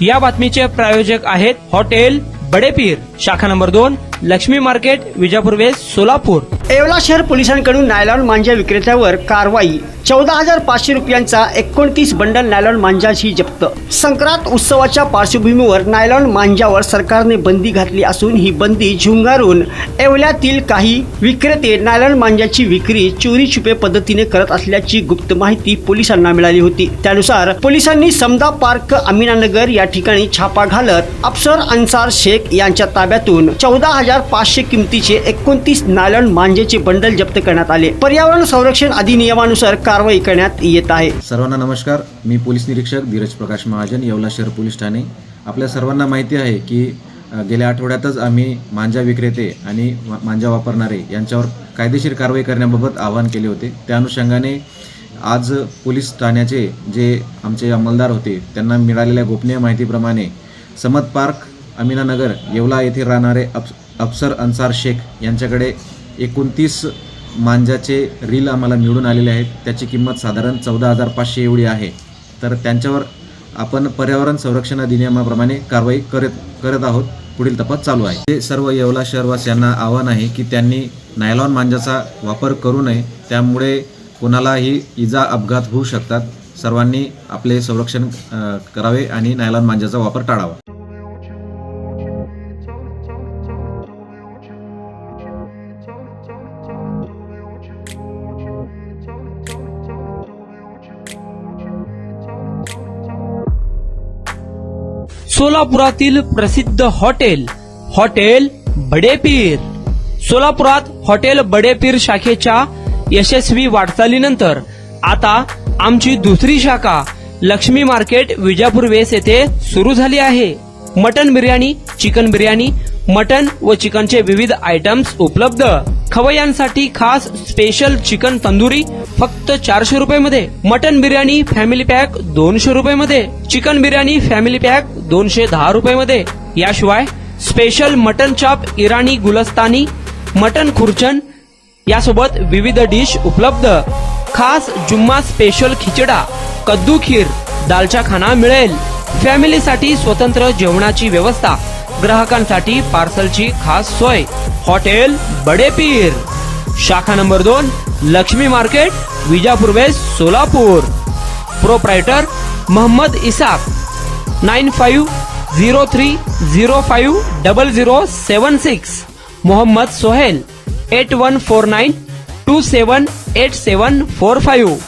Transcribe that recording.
या बातमीचे प्रायोजक आहेत हॉटेल बडेपीर, शाखा number 2, Laxmi market, Vijapur west, Solapur. Yeola शहर पोलिसांकडून नायलॉन मांजा विक्रेत्यावर कारवाई। 14,500 रुपयांचा 29 बंडल नायलॉन मांजाची जप्त। संक्रांत उत्सवाच्या पार्श्वभूमीवर नायलॉन मांजावर सरकारने बंदी घातली असून ही बंदी झुंगारून येवल्यातील काही विक्रेते नायलॉन मांजाची विक्री चोरी छुपे पद्धतीने करत असल्याची गुप्त माहिती पोलिसांना मिळाली होती। त्यानुसार पोलिसांनी समदा पार्क, अमीनानगर या ठिकाणी छापा घालत अफसर अन्सार शेख यांच्या ताब्यातून 14,500 किमतीचे 29 नायलॉन मांजेचे बंडल जप्त करण्यात आले। पर्यावरण संरक्षण अधिनियमानुसार कारवाई करण्यात येत आहे। सर्वांना नमस्कार, मी पोलीस निरीक्षक धीरज प्रकाश महाजन, येवला शहर पोलीस ठाणे। आपल्या सर्वांना माहिती आहे की गेल्या आठवड्यातच आम्ही मांजा विक्रेते आणि मांजा वापरणारे यांच्यावर कायदेशीर कारवाई करण्याबाबत आवाहन केले होते। त्या अनुषंगाने आज पोलीस ठाण्याचे जे आमचे अंमलदार होते त्यांना मिळालेल्या गोपनीय माहितीप्रमाणे समद पार्क, अमीनानगर, येवला येथे राहणारे अफसर अन्सार शेख यांच्याकडे 29 मांजाचे रील आम्हाला मिळून आलेले आहेत। त्याची किंमत साधारण 14,500 एवढी आहे। तर त्यांच्यावर आपण पर्यावरण संरक्षण अधिनियमाप्रमाणे कारवाई करत आहोत। पुढील तपास चालू आहे। हे सर्व येवला शहरवासियांना आव्हान आहे की त्यांनी नायलॉन मांजाचा वापर करू नये, त्यामुळे कोणालाही इजा, अपघात होऊ शकतात। सर्वांनी आपले संरक्षण करावे आणि नायलॉन मांजाचा वापर टाळावा। सोलापुरातील प्रसिद्ध हॉटेल बडेपीर। सोलापुरात हॉटेल बडेपीर शाखेच्या यशस्वी वाटचालीनंतर आता आमची दुसरी शाखा लक्ष्मी मार्केट, विजापूर वेस्ट येथे सुरू झाली आहे। Mutton biryani, chicken biryani, mutton व चिकनचे विविध आयटम्स उपलब्ध। खवय्यांसाठी खास स्पेशल चिकन तंदुरी फक्त 400 रुपये मध्ये, मटन बिर्याणी फॅमिली पॅक 200 रुपये मध्ये, चिकन बिर्याणी फॅमिली पॅक 210 रुपये मध्ये। याशिवाय स्पेशल मटन चाप, इराणी गुलस्तानी, मटन खुर्चन यासोबत विविध डिश उपलब्ध। खास जुम्मा स्पेशल खिचडा, कद्दू खीर, दालचा खाना मिळेल। फॅमिलीसाठी स्वतंत्र जेवणाची व्यवस्था, ग्राहकांसाठी पार्सलची खास सोय। हॉटेल बडेपीर, शाखा number 2, Laxmi market, Vijapur west, Solapur. Proprietor Mohammed Isaq, 9503050076। Mohammed Sohail, 8149278745।